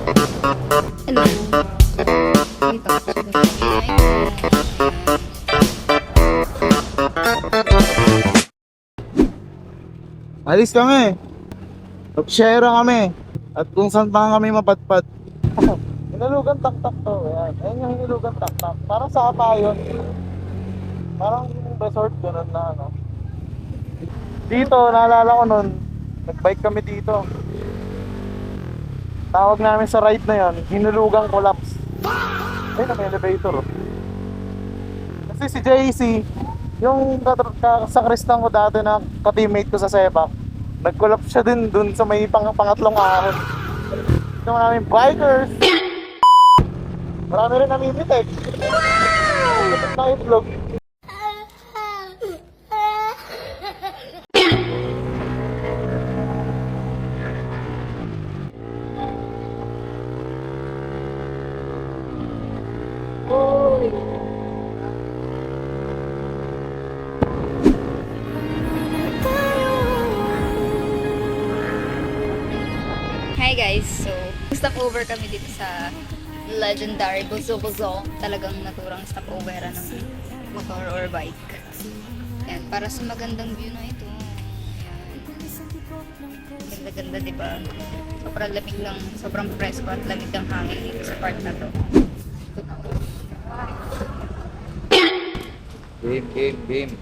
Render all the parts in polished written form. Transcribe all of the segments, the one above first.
Hello. Dito. Alis kami. Mag-share kami. At kung saan pa kami mapadpad. Hinalugan tak-tak to. Ayan. Ayan yung hinalugan tak-tak. Parang sapa yun. Parang resort ganun na ano. Dito, naalala ko nun. Nag-bike kami dito. Tawag namin sa ride na yun, hinulugang collapse. Ayun, may elevator oh. Kasi si JC, yung kasakristan ko dati na ka-teammate ko sa Sepak, nag-collapse siya din dun sa may pangatlong ahon. Ito maraming bikers. Marami rin namimitek. Ito na yung vlog. Hi guys, so stopover kami dito sa legendary Buzo-Buzo. Talagang naturang stopover ng motor or bike. Yan, para sa magandang view na ito. Yan. Ganda-ganda, diba? Sobrang lamig lang, sobrang presko at lamig ng hangin dito sa part na to. Game.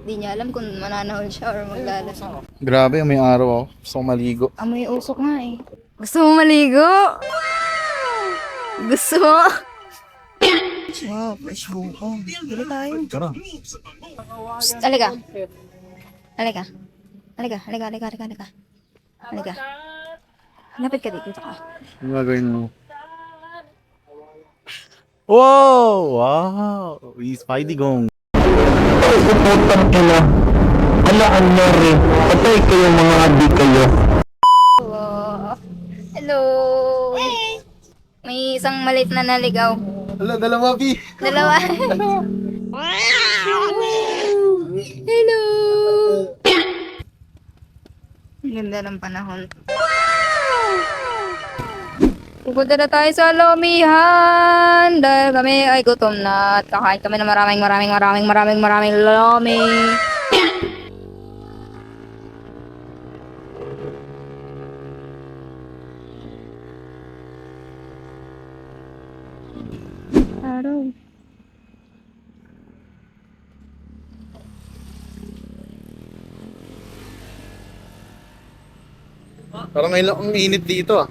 Di niya alam kung mananahol siya or maglalasing. Grabe, may araw ako. Gusto ko maligo. Amoy usok nga eh. Gusto mo maligo? Gusto mo? Wow, fresh buko. Dito tayo. Tara. Psst, halika. Halika. Halika. Halika. Lapit ka dito ka. Ano gagawin mo? Wow! Wow! Spidey gong. Putang ina. Ala ang nari. Patay kayo mga adik kayo. Hello. May isang malit na naligaw. Ala, dalawa, Bi. Dalawa. Hello. Ang ganda ng panahon. Pupunta na tayo sa Lomihan dahil kami ay gutom na at kakain kami na maraming lomi. Araw. Parang ngayon ang init dito ah.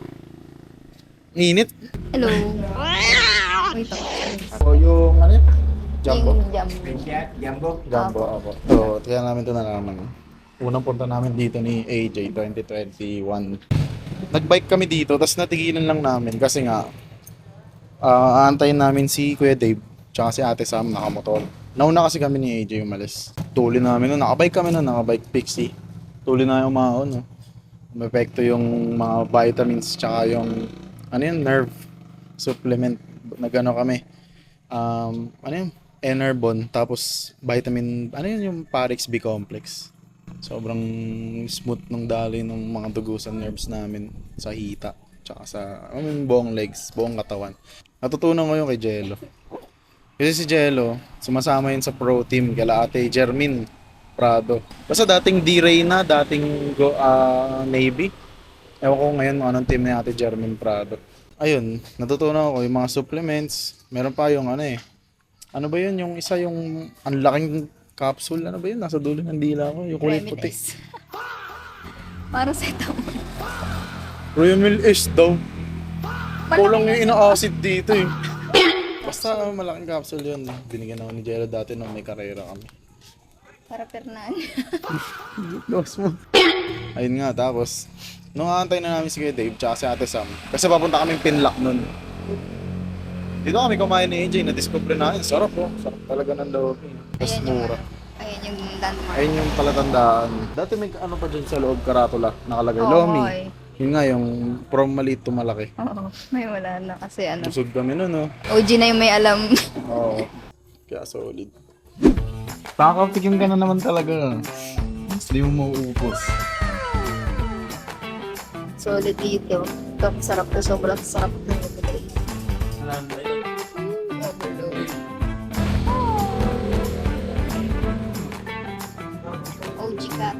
Init. Hello. Wait ako. O yung ano yun? Jumbo. Jumbo. Jumbo ako. So, kaya namin ito nalaman. Unang punta namin dito ni AJ 2021. Nagbike kami dito, tapos natigilan lang namin kasi nga aantayin namin si Kuya Dave tsaka si Ate Sam nakamotor. Nauna kasi kami ni AJ umalis. Tuli namin nun, nakabike kami nun, nakabike Pixie. Tuli na yung maon, no? Mepekto yung mga vitamins tsaka yung ano yun, nerve supplement. Nagano kami. Ano yun? Enerbon, tapos vitamin, ano yun yung Parix B complex. Sobrang smooth nung dali ng mga dugo sa nerves namin sa hita, tsaka sa buong legs, buong katawan. Natutunan ko yun kay Jello. Kasi si Jello, sumasama yun sa pro team kala Ate Jermin Prado. Basta dating D-Ray na, dating Navy. Ewan ko ngayon anong team ni Ate Jermin Prado. Ayun, natutunan ko yung mga supplements. Meron pa yung ano eh. Ano ba yun? Yung isa yung ang laking capsule. Ano ba yun? Nasa dulo ng dila ko. Yung kulay puti. Para sa ito. Royal S daw. Kulang yung ina-acid dito eh. Basta malaking capsule yun. Binigyan ako ni Jello dati nung may karera kami. Para Fernand. Lost mo. Ayun nga, tapos nung aantay na namin si Kuya Dave tsaka si Ate Sam. Kasi papunta kaming Pinlock nun. Dito kami kumain ni AJ, na-discover na yun. Sarap po. Sarap talaga ng loob. Tapos mura. Ayan yung landmark. Ayun yung palatandaan. Dati may ano pa dyan sa loob karatula. Nakalagay Lomi. Okay. Yun nga yung from maliit to malaki. Oo, may wala na kasi ano. Busog kami nun, no? OG na yung may alam. Oo. Kaya solid. Pakakaptikim ka na naman talaga. Hindi mo mauubos. Solid dito. Ito, sarap to. Sobrang sarap to. OG ka.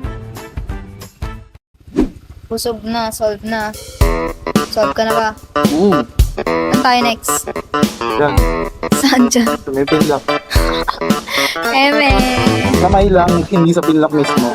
Busog na, solve na. Solve ka na ba? Saan tayo next? Yan. Saan dyan? May Pinlock. Eme! Kamay lang, hindi sa Pinlock mismo.